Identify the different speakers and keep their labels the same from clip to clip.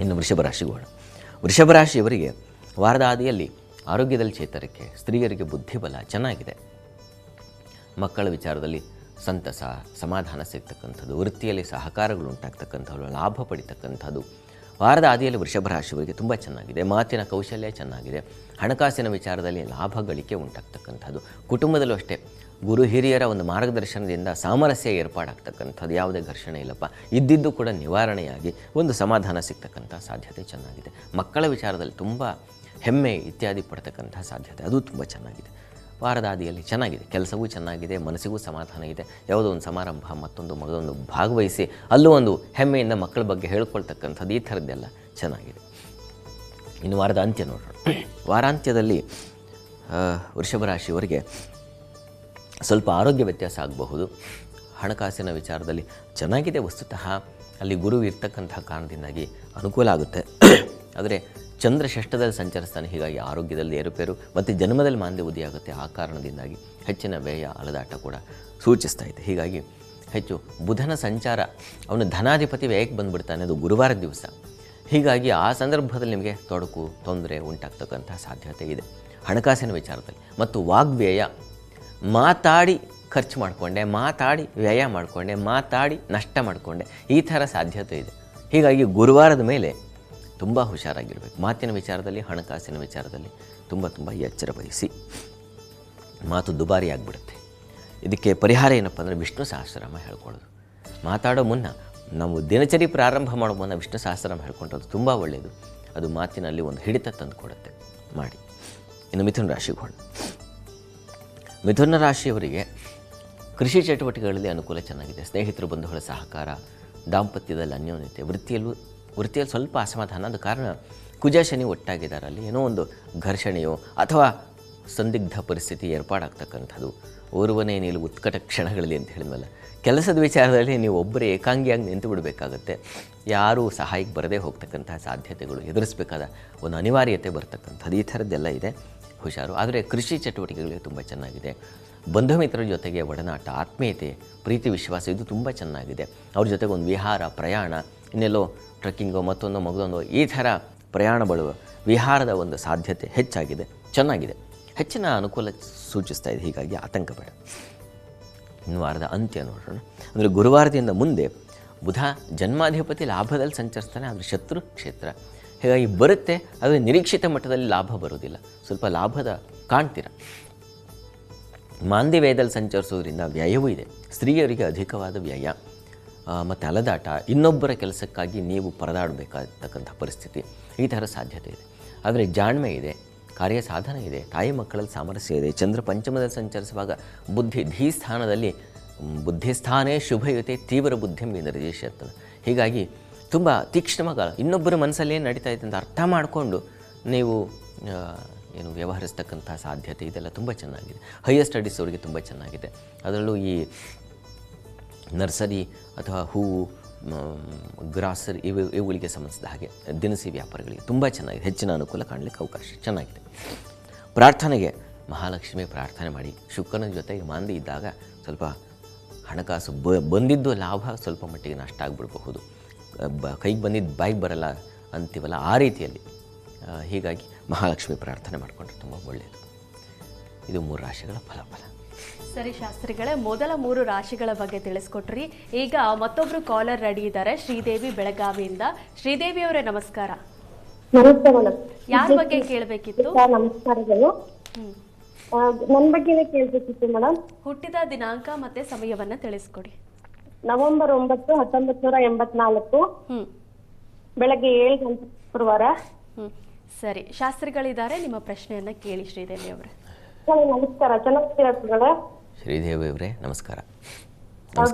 Speaker 1: ಇನ್ನು ವೃಷಭ ರಾಶಿಗೆ ಹೋಗೋಣ. ವೃಷಭ ರಾಶಿಯವರಿಗೆ ವಾರದ ಆದಿಯಲ್ಲಿ ಆರೋಗ್ಯದಲ್ಲಿ ಚೇತರಿಕೆ, ಸ್ತ್ರೀಯರಿಗೆ ಬುದ್ಧಿಬಲ ಚೆನ್ನಾಗಿದೆ. ಮಕ್ಕಳ ವಿಚಾರದಲ್ಲಿ ಸಂತಸ, ಸಮಾಧಾನ ಸಿಗ್ತಕ್ಕಂಥದ್ದು, ವೃತ್ತಿಯಲ್ಲಿ ಸಹಕಾರಗಳು ಉಂಟಾಗ್ತಕ್ಕಂಥದ್ದು, ಲಾಭ ಪಡಿತಕ್ಕಂಥದ್ದು ವಾರದ ಆದಿಯಲ್ಲಿ ವೃಷಭ ರಾಶಿಯವರಿಗೆ ತುಂಬ ಚೆನ್ನಾಗಿದೆ. ಮಾತಿನ ಕೌಶಲ್ಯ ಚೆನ್ನಾಗಿದೆ. ಹಣಕಾಸಿನ ವಿಚಾರದಲ್ಲಿ ಲಾಭ ಗಳಿಕೆ ಉಂಟಾಗ್ತಕ್ಕಂಥದ್ದು. ಕುಟುಂಬದಲ್ಲೂ ಅಷ್ಟೇ ಗುರು ಹಿರಿಯರ ಒಂದು ಮಾರ್ಗದರ್ಶನದಿಂದ ಸಾಮರಸ್ಯ ಏರ್ಪಾಡಾಗ್ತಕ್ಕಂಥದ್ದು, ಯಾವುದೇ ಘರ್ಷಣೆ ಇಲ್ಲಪ್ಪ, ಇದ್ದಿದ್ದು ಕೂಡ ನಿವಾರಣೆಯಾಗಿ ಒಂದು ಸಮಾಧಾನ ಸಿಗ್ತಕ್ಕಂಥ ಸಾಧ್ಯತೆ ಚೆನ್ನಾಗಿದೆ. ಮಕ್ಕಳ ವಿಚಾರದಲ್ಲಿ ತುಂಬ ಹೆಮ್ಮೆ ಇತ್ಯಾದಿ ಪಡ್ತಕ್ಕಂಥ ಸಾಧ್ಯತೆ ಅದು ತುಂಬ ಚೆನ್ನಾಗಿದೆ. ವಾರದ ಆದಿಯಲ್ಲಿ ಚೆನ್ನಾಗಿದೆ. ಕೆಲಸವೂ ಚೆನ್ನಾಗಿದೆ, ಮನಸ್ಸಿಗೂ ಸಮಾಧಾನ ಇದೆ. ಯಾವುದೋ ಒಂದು ಸಮಾರಂಭ ಮತ್ತೊಂದು ಭಾಗವಹಿಸಿ ಅಲ್ಲೂ ಒಂದು ಹೆಮ್ಮೆಯಿಂದ ಮಕ್ಕಳ ಬಗ್ಗೆ ಹೇಳ್ಕೊಳ್ತಕ್ಕಂಥದ್ದು ಈ ಥರದ್ದೆಲ್ಲ ಚೆನ್ನಾಗಿದೆ. ಇನ್ನು ವಾರದ ಅಂತ್ಯ ನೋಡೋಣ. ವಾರಾಂತ್ಯದಲ್ಲಿ ವೃಷಭ ರಾಶಿಯವರಿಗೆ ಸ್ವಲ್ಪ ಆರೋಗ್ಯ ವ್ಯತ್ಯಾಸ ಆಗಬಹುದು. ಹಣಕಾಸಿನ ವಿಚಾರದಲ್ಲಿ ಚೆನ್ನಾಗಿದೆ. ವಸ್ತುತಃ ಅಲ್ಲಿ ಗುರು ಇರ್ತಕ್ಕಂಥ ಕಾರಣದಿಂದಾಗಿ ಅನುಕೂಲ ಆಗುತ್ತೆ. ಆದರೆ ಚಂದ್ರ ಷಷ್ಠದಲ್ಲಿ ಸಂಚರಿಸ್ತಾನೆ, ಹೀಗಾಗಿ ಆರೋಗ್ಯದಲ್ಲಿ ಏರುಪೇರು ಮತ್ತು ಜನ್ಮದಲ್ಲಿ ಮಾಂದ್ಯ ಉದಿಯಾಗುತ್ತೆ. ಆ ಕಾರಣದಿಂದಾಗಿ ಹೆಚ್ಚಿನ ವ್ಯಯ ಅಲದಾಟ ಕೂಡ ಸೂಚಿಸ್ತಾ ಇದೆ. ಹೀಗಾಗಿ ಹೆಚ್ಚು ಬುಧನ ಸಂಚಾರ, ಅವನು ಧನಾಧಿಪತಿ ವ್ಯಯಕ್ಕೆ ಬಂದುಬಿಡ್ತಾನೆ, ಅದು ಗುರುವಾರದ ದಿವಸ. ಹೀಗಾಗಿ ಆ ಸಂದರ್ಭದಲ್ಲಿ ನಿಮಗೆ ತೊಡಕು ತೊಂದರೆ ಉಂಟಾಗ್ತಕ್ಕಂಥ ಸಾಧ್ಯತೆ ಇದೆ ಹಣಕಾಸಿನ ವಿಚಾರದಲ್ಲಿ. ಮತ್ತು ವಾಗ್ವ್ಯಯ, ಮಾತಾಡಿ ಖರ್ಚು ಮಾಡಿಕೊಂಡೆ, ಮಾತಾಡಿ ವ್ಯಯ ಮಾಡಿಕೊಂಡೆ, ಮಾತಾಡಿ ನಷ್ಟ ಮಾಡಿಕೊಂಡೆ, ಈ ಥರ ಸಾಧ್ಯತೆ ಇದೆ. ಹೀಗಾಗಿ ಗುರುವಾರದ ಮೇಲೆ ತುಂಬ ಹುಷಾರಾಗಿರಬೇಕು. ಮಾತಿನ ವಿಚಾರದಲ್ಲಿ, ಹಣಕಾಸಿನ ವಿಚಾರದಲ್ಲಿ ತುಂಬ ಎಚ್ಚರ ವಹಿಸಿ. ಮಾತು ದುಬಾರಿ ಆಗಿಬಿಡುತ್ತೆ. ಇದಕ್ಕೆ ಪರಿಹಾರ ಏನಪ್ಪ ಅಂದರೆ ವಿಷ್ಣು ಸಹಸ್ರನಾಮ ಹೇಳ್ಕೊಳ್ಳೋದು. ಮಾತಾಡೋ ಮುನ್ನ ನಾವು ದಿನಚರಿ ಪ್ರಾರಂಭ ಮಾಡೋ ಮುನ್ನ ವಿಷ್ಣು ಸಹಸ್ರನಾಮ ಹೇಳ್ಕೊಂಡದ್ದು ತುಂಬ ಒಳ್ಳೆಯದು. ಅದು ಮಾತಿನಲ್ಲಿ ಒಂದು ಹಿಡಿತ ತಂದು ಕೊಡುತ್ತೆ. ಮಾಡಿ. ಇನ್ನು ಮಿಥುನ ರಾಶಿಗೆ ಹೋಗೋಣ. ಮಿಥುನ ರಾಶಿಯವರಿಗೆ ಕೃಷಿ ಚಟುವಟಿಕೆಗಳಲ್ಲಿ ಅನುಕೂಲ ಚೆನ್ನಾಗಿದೆ. ಸ್ನೇಹಿತರು ಬಂಧುಗಳ ಸಹಕಾರ, ದಾಂಪತ್ಯದಲ್ಲಿ ಅನ್ಯೋನ್ಯತೆ, ವೃತ್ತಿಯಲ್ಲಿ ಸ್ವಲ್ಪ ಅಸಮಾಧಾನ. ಆದ ಕಾರಣ ಕುಜ ಶನಿ ಒಟ್ಟಾಗಿದ್ದಾರೆ. ಅಲ್ಲಿ ಏನೋ ಒಂದು ಘರ್ಷಣೆಯೋ ಅಥವಾ ಸಂದಿಗ್ಧ ಪರಿಸ್ಥಿತಿ ಏರ್ಪಾಡಾಗ್ತಕ್ಕಂಥದ್ದು. ಓರ್ವನೇ ನಿಲು ಉತ್ಕಟ ಕ್ಷಣಗಳಲ್ಲಿ ಅಂತ ಹೇಳಿದ್ವಲ್ಲ, ಕೆಲಸದ ವಿಚಾರದಲ್ಲಿ ನೀವು ಒಬ್ಬರೇ ಏಕಾಂಗಿಯಾಗಿ ನಿಂತು ಬಿಡಬೇಕಾಗತ್ತೆ. ಯಾರೂ ಸಹಾಯಕ್ಕೆ ಬರದೇ ಹೋಗ್ತಕ್ಕಂಥ ಸಾಧ್ಯತೆಗಳು, ಎದುರಿಸಬೇಕಾದ ಒಂದು ಅನಿವಾರ್ಯತೆ ಬರ್ತಕ್ಕಂಥದ್ದು, ಈ ಥರದ್ದೆಲ್ಲ ಇದೆ. ಹುಷಾರು. ಆದರೆ ಕೃಷಿ ಚಟುವಟಿಕೆಗಳಿಗೆ ತುಂಬ ಚೆನ್ನಾಗಿದೆ. ಬಂಧು ಮಿತ್ರರ ಜೊತೆಗೆ ಒಡನಾಟ, ಆತ್ಮೀಯತೆ, ಪ್ರೀತಿ, ವಿಶ್ವಾಸ ಇದು ತುಂಬ ಚೆನ್ನಾಗಿದೆ. ಅವ್ರ ಜೊತೆಗೆ ಒಂದು ವಿಹಾರ, ಪ್ರಯಾಣ, ಇನ್ನೆಲ್ಲೋ ಟ್ರೆಕ್ಕಿಂಗೋ ಮತ್ತೊಂದೋ ಈ ಥರ ಪ್ರಯಾಣ ಬಳುವ ವಿಹಾರದ ಒಂದು ಸಾಧ್ಯತೆ ಹೆಚ್ಚಾಗಿದೆ. ಚೆನ್ನಾಗಿದೆ. ಹೆಚ್ಚಿನ ಅನುಕೂಲ ಸೂಚಿಸ್ತಾ ಇದೆ. ಹೀಗಾಗಿ ಆತಂಕ ಬೇಡ. ಇನ್ನು ವಾರದ ಅಂತ್ಯ ನೋಡೋಣ. ಅಂದರೆ ಗುರುವಾರದಿಂದ ಮುಂದೆ ಬುಧ ಜನ್ಮಾಧಿಪತಿ ಲಾಭದಲ್ಲಿ ಸಂಚರಿಸ್ತಾನೆ. ಆದರೆ ಶತ್ರು ಕ್ಷೇತ್ರ, ಹೀಗಾಗಿ ಬರುತ್ತೆ. ಆದರೆ ನಿರೀಕ್ಷಿತ ಮಟ್ಟದಲ್ಲಿ ಲಾಭ ಬರೋದಿಲ್ಲ. ಸ್ವಲ್ಪ ಲಾಭದ ಕಾಣ್ತೀರ. ಮಾಂದ್ಯ ವ್ಯಯದಲ್ಲಿ ಸಂಚರಿಸೋದ್ರಿಂದ ವ್ಯಯವೂ ಇದೆ. ಸ್ತ್ರೀಯರಿಗೆ ಅಧಿಕವಾದ ವ್ಯಯ ಮತ್ತು ಅಲದಾಟ, ಇನ್ನೊಬ್ಬರ ಕೆಲಸಕ್ಕಾಗಿ ನೀವು ಪರದಾಡಬೇಕಾಗತಕ್ಕಂಥ ಪರಿಸ್ಥಿತಿ, ಈ ಥರ ಸಾಧ್ಯತೆ ಇದೆ. ಆದರೆ ಜಾಣ್ಮೆ ಇದೆ, ಕಾರ್ಯ ಸಾಧನ ಇದೆ, ತಾಯಿ ಮಕ್ಕಳಲ್ಲಿ ಸಾಮರಸ್ಯ ಇದೆ. ಚಂದ್ರ ಪಂಚಮದಲ್ಲಿ ಸಂಚರಿಸುವಾಗ ಧೀಸ್ಥಾನದಲ್ಲಿ ಬುದ್ಧಿಸ್ಥಾನೇ ಶುಭಯುತೆ ತೀವ್ರ ಬುದ್ಧಿಂ ವಿನಿರ್ದೇಶಿಸುತ್ತದೆ. ಹೀಗಾಗಿ ತುಂಬ ತೀಕ್ಷ್ಣವಾಗ ಇನ್ನೊಬ್ಬರ ಮನಸ್ಸಲ್ಲಿ ಏನು ನಡೀತಾ ಇದೆ ಅಂತ ಅರ್ಥ ಮಾಡಿಕೊಂಡು ನೀವು ವ್ಯವಹರಿಸ್ತಕ್ಕಂಥ ಸಾಧ್ಯತೆ ಇದೆಲ್ಲ ತುಂಬ ಚೆನ್ನಾಗಿದೆ. ಹೈಯರ್ ಸ್ಟಡೀಸ್ ಅವರಿಗೆ ತುಂಬ ಚೆನ್ನಾಗಿದೆ. ಅದರಲ್ಲೂ ಈ ನರ್ಸರಿ ಅಥವಾ ಹೂವು, ಗ್ರಾಸರಿ ಇವುಗಳಿಗೆ ಸಂಬಂಧಿಸಿದ ಹಾಗೆ ದಿನಸಿ ವ್ಯಾಪಾರಗಳಿಗೆ ತುಂಬ ಚೆನ್ನಾಗಿದೆ. ಹೆಚ್ಚಿನ ಅನುಕೂಲ ಕಾಣಲಿಕ್ಕೆ ಅವಕಾಶ ಚೆನ್ನಾಗಿದೆ. ಪ್ರಾರ್ಥನೆಗೆ ಮಹಾಲಕ್ಷ್ಮಿ ಪ್ರಾರ್ಥನೆ ಮಾಡಿ. ಶುಕ್ರನ ಜೊತೆಗೆ ಮಾಂದಿ ಇದ್ದಾಗ ಸ್ವಲ್ಪ ಹಣಕಾಸು ಬಂದಿದ್ದು ಲಾಭ ಸ್ವಲ್ಪ ಮಟ್ಟಿಗೆ ನಷ್ಟ ಆಗಿಬಿಡಬಹುದು. ಕೈಗೆ ಬಂದಿದ್ದು ಬಾಯಿಗೆ ಬರಲ್ಲ ಅಂತೀವಲ್ಲ, ಆ ರೀತಿಯಲ್ಲಿ. ಹೀಗಾಗಿ ಮಹಾಲಕ್ಷ್ಮಿ ಪ್ರಾರ್ಥನೆ ಮಾಡಿಕೊಂಡ್ರೆ ತುಂಬ ಒಳ್ಳೆಯದು. ಇದು 3 ರಾಶಿಗಳ ಫಲಾಫಲ.
Speaker 2: ಸರಿ ಶಾಸ್ತ್ರಿಗಳೇ, ಮೊದಲ 3 ರಾಶಿಗಳ ಬಗ್ಗೆ ತಿಳಿಸ್ಕೊಟ್ರಿ. ಈಗ ಮತ್ತೊಬ್ರು ಕಾಲರ್ ರೆಡಿ ಇದ್ದಾರೆ, ಶ್ರೀದೇವಿ ಬೆಳಗಾವಿಯಿಂದ. ಶ್ರೀದೇವಿ ಅವರೇ ನಮಸ್ಕಾರ.
Speaker 3: ನಮಸ್ತೆ ಮೇಡಮ್.
Speaker 2: ಯಾರ ಬಗ್ಗೆ ಕೇಳಬೇಕಿತ್ತು?
Speaker 3: ನಮಸ್ಕಾರಗಳು. ನನ್ನ ಬಗ್ಗೆನೇ ಕೇಳಬೇಕಿತ್ತು ಮೇಡಮ್.
Speaker 2: ಹುಟ್ಟಿದ ದಿನಾಂಕ ಮತ್ತೆ ಸಮಯವನ್ನ ತಿಳಿಸ್ಕೊಡಿ.
Speaker 3: ನವೆಂಬರ್ 9, 1984, ಬೆಳಗ್ಗೆ 7 ಗಂಟೆ ಶುಕ್ರವಾರ.
Speaker 2: ಸರಿ, ಶಾಸ್ತ್ರಿಗಳಿದ್ದಾರೆ, ನಿಮ್ಮ ಪ್ರಶ್ನೆಯನ್ನ ಕೇಳಿ ಶ್ರೀದೇವಿ ಅವರೇ.
Speaker 3: ನಮಸ್ಕಾರ. ಚೆನ್ನಾಗಿದ್ದೀರಾ
Speaker 1: ಶ್ರೀದೇವಿ ಅವರೇ? ನಮಸ್ಕಾರ.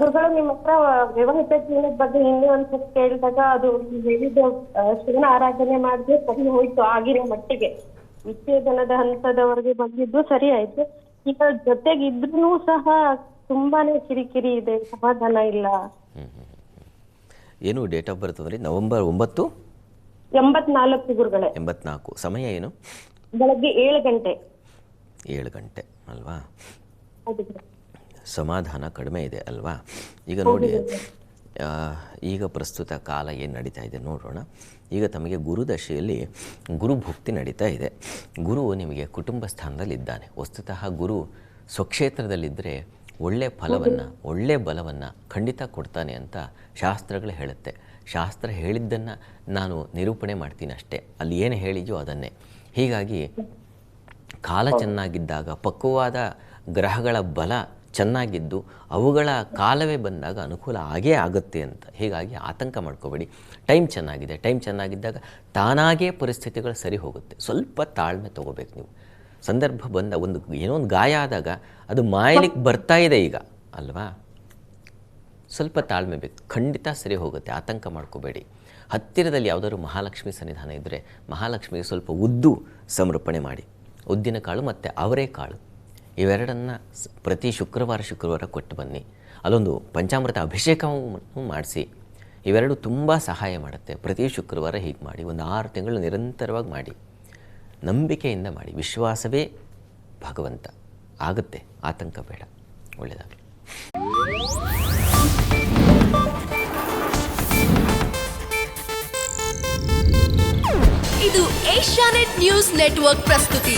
Speaker 3: ಗುರುಗಳು, ನಿಮ್ಮ ಹತ್ರ ವಿವಾಹಿತ ಜೀವನದ ಬಗ್ಗೆ ಹಿಂದೆ ಒಂದ್ಸಲ ಕೇಳಿದಾಗ ಅದು ಹೇಳಿದ ಶಿವನ ಆರಾಧನೆ ಮಾಡಿದ್ರೆ ಸರಿ ಹೋಯ್ತು, ಆಗಿರೋ ಮಟ್ಟಿಗೆ ವಿಚ್ಛೇದನದ ಹಂತದವರೆಗೆ ಬಂದಿದ್ದು ಸರಿ ಆಯ್ತು. ಈಗ ಜೊತೆಗಿದ್ರೂ ಸಹ ತುಂಬಾನೇ ಕಿರಿಕಿರಿ ಇದೆ, ಸಮಾಧಾನ ಇಲ್ಲ.
Speaker 1: ಏನು ಡೇಟ್ ಆಫ್ ಬರ್ತ್ ಅಂದರೆ ನವೆಂಬರ್ 9,
Speaker 3: 84 ಗುರುಗಳೇ.
Speaker 1: 84. ಸಮಯ ಏನು?
Speaker 3: ಬೆಳಗ್ಗೆ 7 ಗಂಟೆ.
Speaker 1: 7 ಗಂಟೆ ಅಲ್ವಾ?
Speaker 3: ಹೌದು.
Speaker 1: ಸಮಾಧಾನ ಕಡಿಮೆ ಇದೆ ಅಲ್ವಾ? ಈಗ ನೋಡಿ, ಈಗ ಪ್ರಸ್ತುತ ಕಾಲ ಏನು ನಡೀತಾ ಇದೆ ನೋಡೋಣ. ಈಗ ತಮಗೆ ಗುರುದಶೆಯಲ್ಲಿ ಗುರುಭುಕ್ತಿ ನಡೀತಾ ಇದೆ. ಗುರು ನಿಮಗೆ ಕುಟುಂಬ ಸ್ಥಾನದಲ್ಲಿದ್ದಾನೆ. ವಸ್ತುತಃ ಗುರು ಸ್ವಕ್ಷೇತ್ರದಲ್ಲಿದ್ದರೆ ಒಳ್ಳೆಯ ಫಲವನ್ನು, ಒಳ್ಳೆಯ ಬಲವನ್ನು ಖಂಡಿತ ಕೊಡ್ತಾನೆ ಅಂತ ಶಾಸ್ತ್ರಗಳು ಹೇಳುತ್ತೆ. ಶಾಸ್ತ್ರ ಹೇಳಿದ್ದನ್ನು ನಾನು ನಿರೂಪಣೆ ಮಾಡ್ತೀನಿ ಅಷ್ಟೇ, ಅಲ್ಲಿ ಏನು ಹೇಳಿದೆಯೋ ಅದನ್ನೇ. ಹೀಗಾಗಿ ಕಾಲ ಚೆನ್ನಾಗಿದ್ದಾಗ, ಪಕ್ವವಾದ ಗ್ರಹಗಳ ಬಲ ಚೆನ್ನಾಗಿದ್ದು ಅವುಗಳ ಕಾಲವೇ ಬಂದಾಗ ಅನುಕೂಲ ಆಗೇ ಆಗುತ್ತೆ ಅಂತ. ಹೀಗಾಗಿ ಆತಂಕ ಮಾಡ್ಕೋಬೇಡಿ. ಟೈಮ್ ಚೆನ್ನಾಗಿದೆ. ಟೈಮ್ ಚೆನ್ನಾಗಿದ್ದಾಗ ತಾನಾಗೇ ಪರಿಸ್ಥಿತಿಗಳು ಸರಿ ಹೋಗುತ್ತೆ. ಸ್ವಲ್ಪ ತಾಳ್ಮೆ ತೊಗೋಬೇಕು ನೀವು. ಸಂದರ್ಭ ಬಂದ ಏನೋ ಒಂದು ಗಾಯ ಆದಾಗ ಅದು ಮಾಯಲಿಕ್ಕೆ ಬರ್ತಾ ಇದೆ ಈಗ ಅಲ್ವಾ, ಸ್ವಲ್ಪ ತಾಳ್ಮೆ ಬೇಕು, ಖಂಡಿತ ಸರಿ ಹೋಗುತ್ತೆ. ಆತಂಕ ಮಾಡ್ಕೋಬೇಡಿ. ಹತ್ತಿರದಲ್ಲಿ ಯಾವುದಾದ್ರು ಮಹಾಲಕ್ಷ್ಮಿ ಸನ್ನಿಧಾನ ಇದ್ದರೆ ಮಹಾಲಕ್ಷ್ಮಿಗೆ ಸ್ವಲ್ಪ ಉದ್ದು ಸಮರ್ಪಣೆ ಮಾಡಿ. ಉದ್ದಿನ ಕಾಳು ಮತ್ತು ಅವರೆಕಾಳು ಇವೆರಡನ್ನು ಪ್ರತಿ ಶುಕ್ರವಾರ ಕೊಟ್ಟು ಬನ್ನಿ. ಅಲ್ಲೊಂದು ಪಂಚಾಮೃತ ಅಭಿಷೇಕವನ್ನು ಮಾಡಿಸಿ. ಇವೆರಡು ತುಂಬ ಸಹಾಯ ಮಾಡುತ್ತೆ. ಪ್ರತಿ ಶುಕ್ರವಾರ ಹೀಗೆ ಮಾಡಿ, ಒಂದು 6 ತಿಂಗಳು ನಿರಂತರವಾಗಿ ಮಾಡಿ. ನಂಬಿಕೆಯಿಂದ ಮಾಡಿ. ವಿಶ್ವಾಸವೇ ಭಗವಂತ. ಆಗುತ್ತೆ, ಆತಂಕ ಬೇಡ. ಒಳ್ಳೆಯದಾಗಲಿ.
Speaker 4: ಇದು ಏಷ್ಯಾನೆಟ್ ನ್ಯೂಸ್ ನೆಟ್ವರ್ಕ್ ಪ್ರಸ್ತುತಿ.